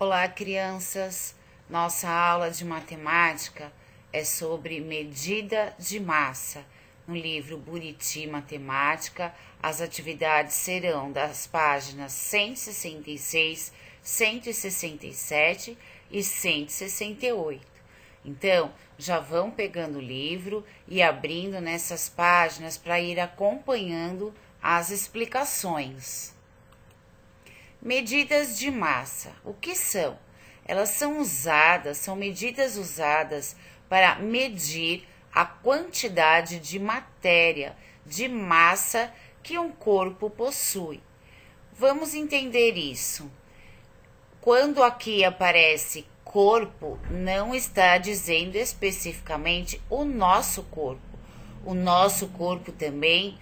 Olá, crianças! Nossa aula de matemática é sobre medida de massa. No livro Buriti Matemática, as atividades serão das páginas 166, 167 e 168. Então, já vão pegando o livro e abrindo nessas páginas para ir acompanhando as explicações. Medidas de massa. O que são? Elas são medidas usadas para medir a quantidade de matéria, de massa que um corpo possui. Vamos entender isso. Quando aqui aparece corpo, não está dizendo especificamente o nosso corpo. O nosso corpo também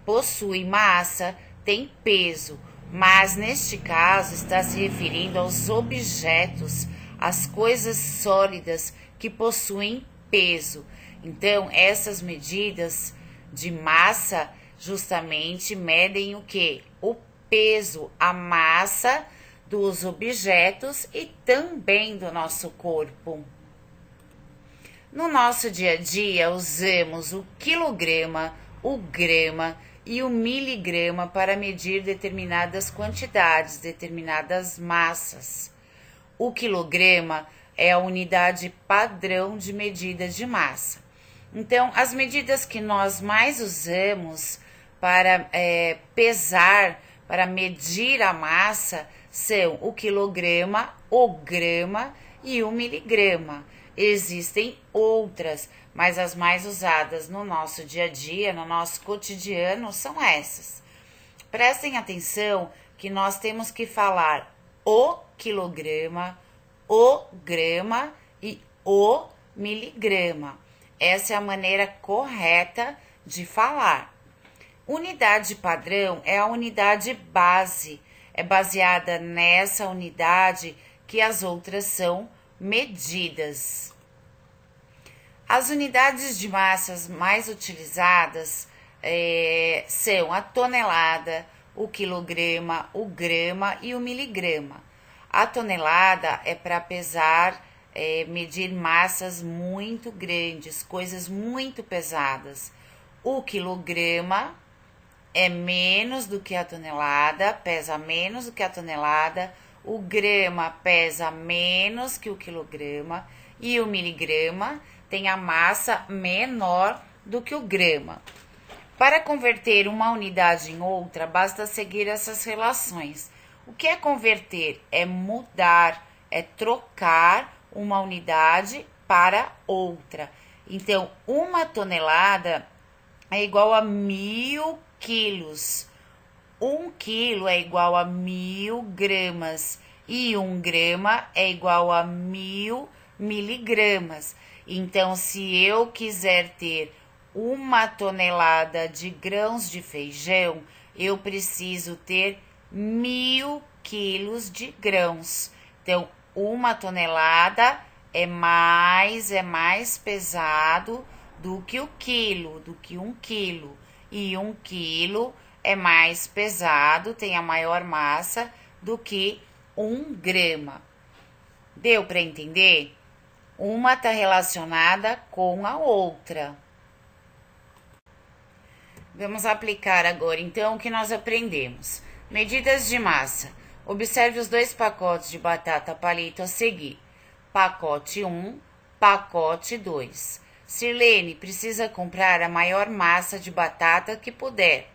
possui massa, tem peso, mas neste caso está se referindo aos objetos, às coisas sólidas que possuem peso. Então, essas medidas de massa justamente medem o quê? O peso, a massa dos objetos e também do nosso corpo. No nosso dia a dia, usamos o quilograma, o grama e o miligrama para medir determinadas quantidades, determinadas massas. O quilograma é a unidade padrão de medida de massa. Então, as medidas que nós mais usamos para pesar, para medir a massa, são o quilograma, o grama e o miligrama. Existem outras, mas as mais usadas no nosso dia a dia, no nosso cotidiano, são essas. Prestem atenção que nós temos que falar o quilograma, o grama e o miligrama. Essa é a maneira correta de falar. Unidade padrão é a unidade base. É baseada nessa unidade que as outras são medidas. As unidades de massas mais utilizadas são a tonelada, o quilograma, o grama e o miligrama. A tonelada é para pesar, medir massas muito grandes, coisas muito pesadas. O quilograma é menos do que a tonelada, pesa menos do que a tonelada. O grama pesa menos que o quilograma e o miligrama tem a massa menor do que o grama. Para converter uma unidade em outra, basta seguir essas relações. O que é converter? É mudar, é trocar uma unidade para outra. Então, uma tonelada é igual a 1000 quilos. 1 quilo é igual a 1000 gramas e 1 grama é igual a 1000 miligramas. Então, se eu quiser ter 1 tonelada de grãos de feijão, eu preciso ter 1000 quilos de grãos. Então, 1 tonelada é mais pesado do que o quilo, do que 1 quilo. E 1 quilo é mais pesado, tem a maior massa do que 1 grama. Deu para entender? Uma está relacionada com a outra. Vamos aplicar agora, então, o que nós aprendemos. Medidas de massa. Observe os 2 pacotes de batata palito a seguir. Pacote 1, pacote 2. Sirlene precisa comprar a maior massa de batata que puder.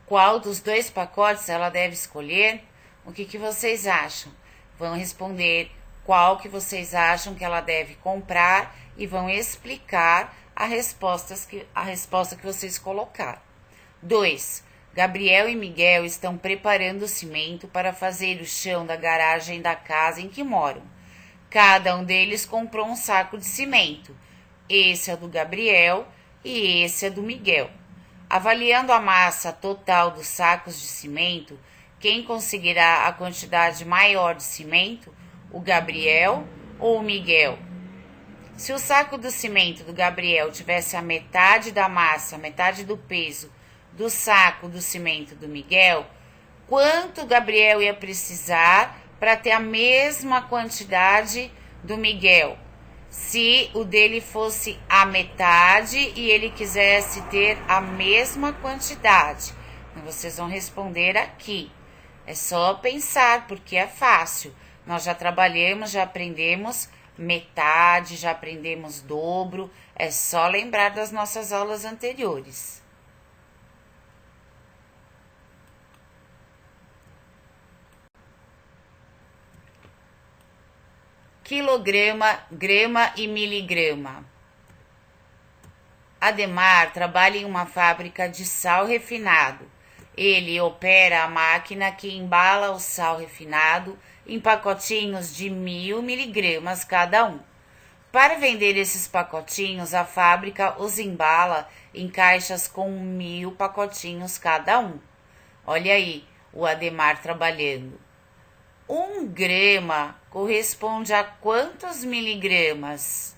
Qual dos 2 pacotes ela deve escolher? O que vocês acham? Vão responder qual que vocês acham que ela deve comprar e vão explicar a resposta que vocês colocaram. 2. Gabriel e Miguel estão preparando o cimento para fazer o chão da garagem da casa em que moram. Cada um deles comprou um saco de cimento. Esse é do Gabriel e esse é do Miguel. Avaliando a massa total dos sacos de cimento, quem conseguirá a quantidade maior de cimento? O Gabriel ou o Miguel? Se o saco do cimento do Gabriel tivesse a metade da massa, metade do peso do saco do cimento do Miguel, quanto o Gabriel ia precisar para ter a mesma quantidade do Miguel? Se o dele fosse a metade e ele quisesse ter a mesma quantidade. Vocês vão responder aqui. É só pensar, porque é fácil. Nós já trabalhamos, já aprendemos metade, já aprendemos dobro. É só lembrar das nossas aulas anteriores. Quilograma, grama e miligrama. Ademar trabalha em uma fábrica de sal refinado. Ele opera a máquina que embala o sal refinado em pacotinhos de 1000 miligramas cada um. Para vender esses pacotinhos, a fábrica os embala em caixas com 1000 pacotinhos cada um. Olha aí o Ademar trabalhando. 1 grama corresponde a quantos miligramas?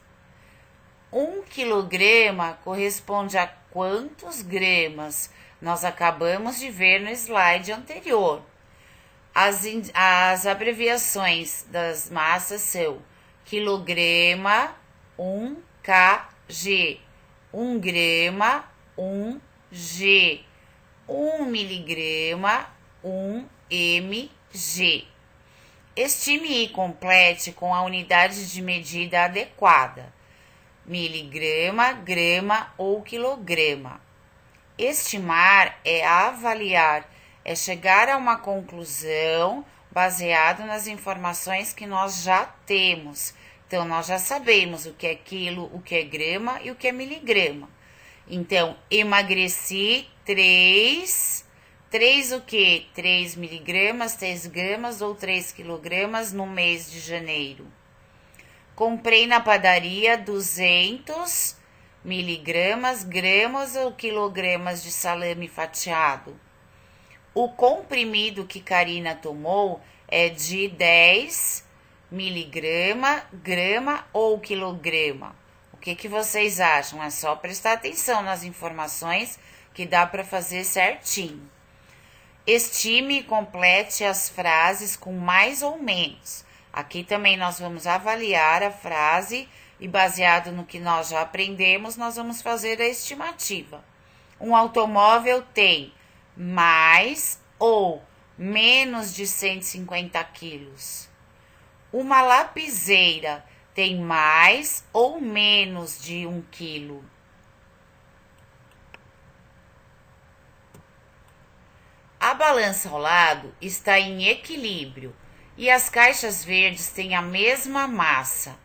1 quilograma corresponde a quantos gramas? Nós acabamos de ver no slide anterior. As abreviações das massas são quilograma, 1 kg, 1 grama, 1 g, 1 miligrama, 1 mg. Estime e complete com a unidade de medida adequada: miligrama, grama ou quilograma. Estimar é avaliar, é chegar a uma conclusão baseado nas informações que nós já temos. Então, nós já sabemos o que é quilo, o que é grama e o que é miligrama. Então, emagreci 3 o quê? 3 miligramas, 3 gramas ou 3 quilogramas no mês de janeiro. Comprei na padaria 200 miligramas, gramas ou quilogramas de salame fatiado. O comprimido que Karina tomou é de 10 miligrama, grama ou quilograma. O que vocês acham? É só prestar atenção nas informações que dá para fazer certinho. Estime e complete as frases com mais ou menos. Aqui também nós vamos avaliar a frase e, baseado no que nós já aprendemos, nós vamos fazer a estimativa. Um automóvel tem mais ou menos de 150 quilos. Uma lapiseira tem mais ou menos de 1 quilo. A balança ao lado está em equilíbrio e as caixas verdes têm a mesma massa.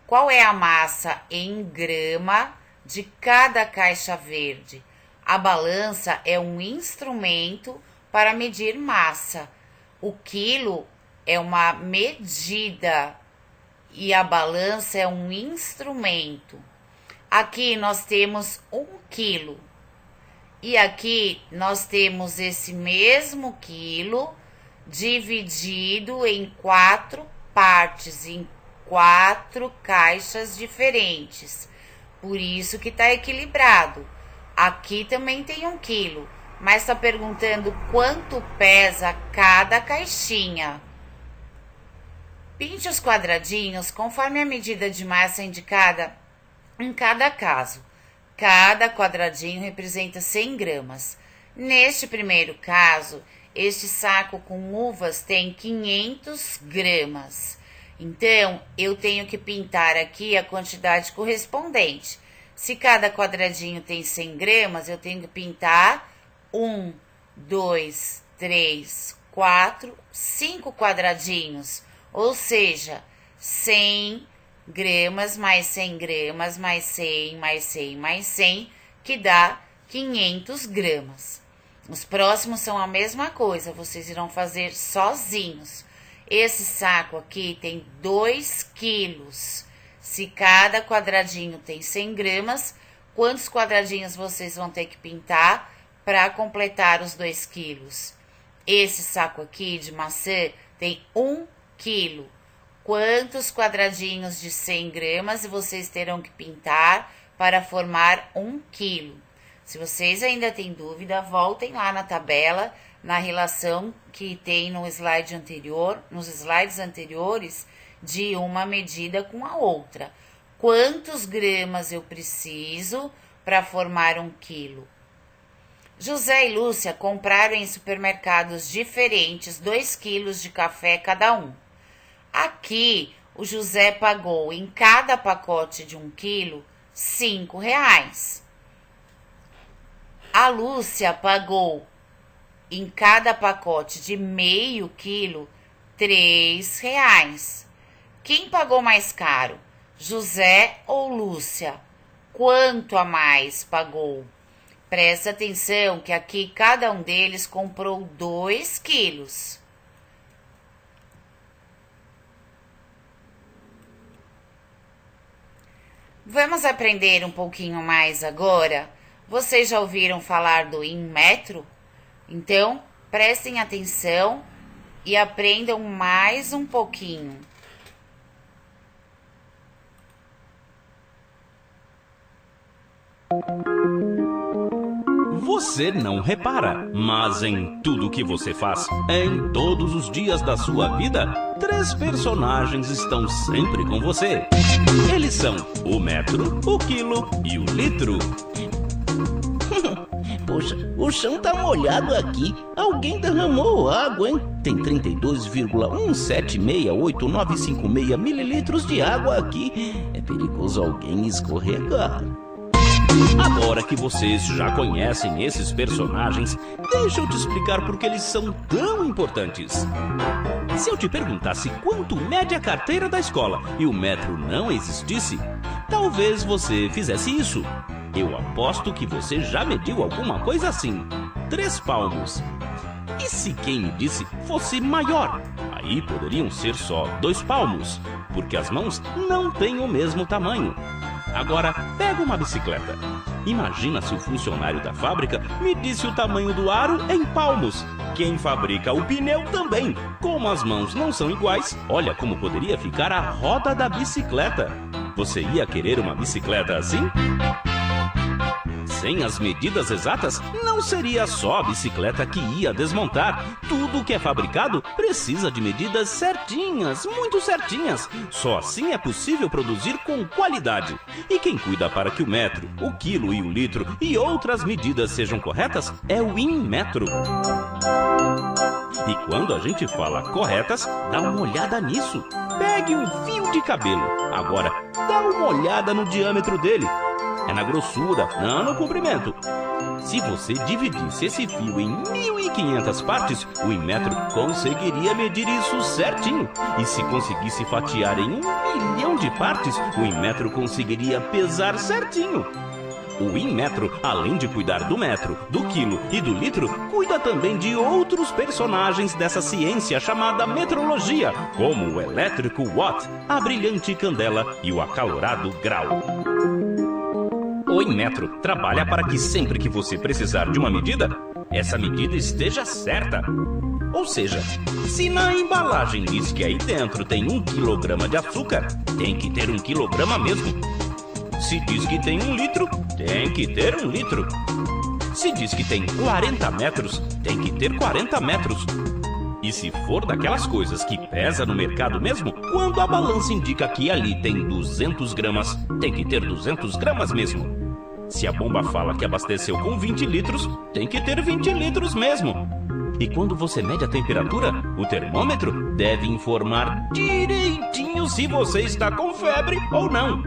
Qual é a massa em grama de cada caixa verde? A balança é um instrumento para medir massa. O quilo é uma medida e a balança é um instrumento. Aqui nós temos 1 quilo. E aqui nós temos esse mesmo quilo dividido em 4 partes, em 4 caixas diferentes. Por isso que está equilibrado. Aqui também tem 1 quilo, mas está perguntando quanto pesa cada caixinha. Pinte os quadradinhos conforme a medida de massa indicada em cada caso. Cada quadradinho representa 100 gramas. Neste primeiro caso, este saco com uvas tem 500 gramas. Então, eu tenho que pintar aqui a quantidade correspondente. Se cada quadradinho tem 100 gramas, eu tenho que pintar 1, 2, 3, 4, 5 quadradinhos. Ou seja, 100 gramas mais 100 gramas mais 100 mais 100 mais 100, que dá 500 gramas. Os próximos são a mesma coisa, vocês irão fazer sozinhos. Esse saco aqui tem 2 quilos. Se cada quadradinho tem 100 gramas, quantos quadradinhos vocês vão ter que pintar para completar os 2 quilos? Esse saco aqui de maçã tem 1 quilo. Quantos quadradinhos de 100 gramas vocês terão que pintar para formar 1 quilo? Se vocês ainda têm dúvida, voltem lá na tabela, na relação que tem no slide anterior, nos slides anteriores, de uma medida com a outra. Quantos gramas eu preciso para formar 1 quilo? José e Lúcia compraram em supermercados diferentes 2 quilos de café cada um. Aqui, o José pagou em cada pacote de 1 quilo R$5. A Lúcia pagou em cada pacote de meio quilo R$3. Quem pagou mais caro? José ou Lúcia? Quanto a mais pagou? Presta atenção que aqui cada um deles comprou 2 quilos. Vamos aprender um pouquinho mais agora? Vocês já ouviram falar do metro? Então, prestem atenção e aprendam mais um pouquinho. Você não repara, mas em tudo que você faz, em todos os dias da sua vida, 3 personagens estão sempre com você. Eles são o metro, o quilo e o litro. Poxa, o chão tá molhado aqui. Alguém derramou água, hein? Tem 32,176896 mililitros de água aqui. É perigoso alguém escorregar. Agora que vocês já conhecem esses personagens, deixa eu te explicar por que eles são tão importantes. Se eu te perguntasse quanto mede a carteira da escola e o metro não existisse, talvez você fizesse isso. Eu aposto que você já mediu alguma coisa assim. 3 palmos. E se quem me disse fosse maior? Aí poderiam ser só 2 palmos, porque as mãos não têm o mesmo tamanho. Agora, pega uma bicicleta. Imagina se o funcionário da fábrica medisse o tamanho do aro em palmos. Quem fabrica o pneu também. Como as mãos não são iguais, olha como poderia ficar a roda da bicicleta. Você ia querer uma bicicleta assim? Sem as medidas exatas, não seria só a bicicleta que ia desmontar. Tudo que é fabricado precisa de medidas certinhas, muito certinhas. Só assim é possível produzir com qualidade. E quem cuida para que o metro, o quilo e o litro e outras medidas sejam corretas é o Inmetro. E quando a gente fala corretas, dá uma olhada nisso. Pegue um fio de cabelo. Agora, dá uma olhada no diâmetro dele. É na grossura, não no comprimento. Se você dividisse esse fio em 1.500 partes, o Inmetro conseguiria medir isso certinho. E se conseguisse fatiar em 1 milhão de partes, o Inmetro conseguiria pesar certinho. O Inmetro, além de cuidar do metro, do quilo e do litro, cuida também de outros personagens dessa ciência chamada metrologia, como o elétrico watt, a brilhante candela e o acalorado grau. O Inmetro trabalha para que sempre que você precisar de uma medida, essa medida esteja certa. Ou seja, se na embalagem diz que aí dentro tem 1 quilograma de açúcar, tem que ter 1 quilograma mesmo. Se diz que tem 1 litro, tem que ter 1 litro. Se diz que tem 40 metros, tem que ter 40 metros. E se for daquelas coisas que pesa no mercado mesmo, quando a balança indica que ali tem 200 gramas, tem que ter 200 gramas mesmo. Se a bomba fala que abasteceu com 20 litros, tem que ter 20 litros mesmo. E quando você mede a temperatura, o termômetro deve informar direitinho se você está com febre ou não.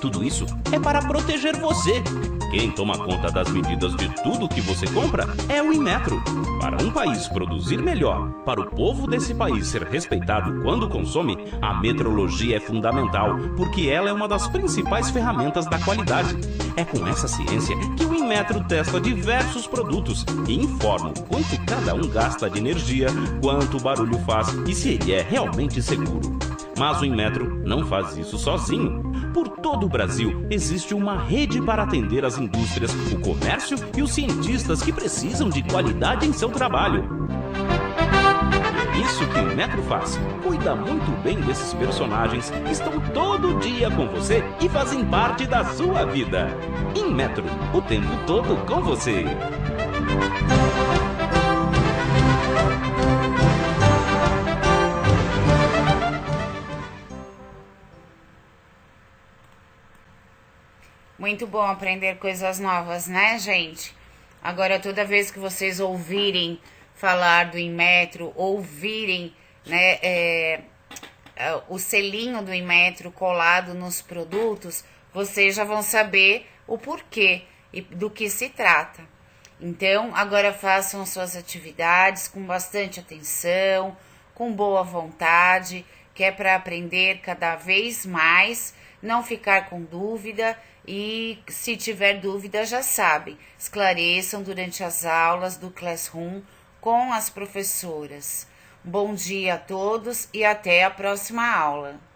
Tudo isso é para proteger você. Quem toma conta das medidas de tudo que você compra é o Inmetro. Para um país produzir melhor, para o povo desse país ser respeitado quando consome, a metrologia é fundamental, porque ela é uma das principais ferramentas da qualidade. É com essa ciência que o Inmetro testa diversos produtos e informa o quanto cada um gasta de energia, quanto o barulho faz e se ele é realmente seguro. Mas o Inmetro não faz isso sozinho. Por todo o Brasil, existe uma rede para atender as indústrias, o comércio e os cientistas que precisam de qualidade em seu trabalho. É isso que o Inmetro faz. Cuida muito bem desses personagens que estão todo dia com você e fazem parte da sua vida. Inmetro, o tempo todo com você. Muito bom aprender coisas novas, né, gente? Agora, toda vez que vocês ouvirem falar do Inmetro, ouvirem, né, o selinho do Inmetro colado nos produtos, vocês já vão saber o porquê e do que se trata. Então, agora façam suas atividades com bastante atenção, com boa vontade, que é para aprender cada vez mais, não ficar com dúvida e, se tiver dúvida, já sabem, esclareçam durante as aulas do Classroom com as professoras. Bom dia a todos e até a próxima aula.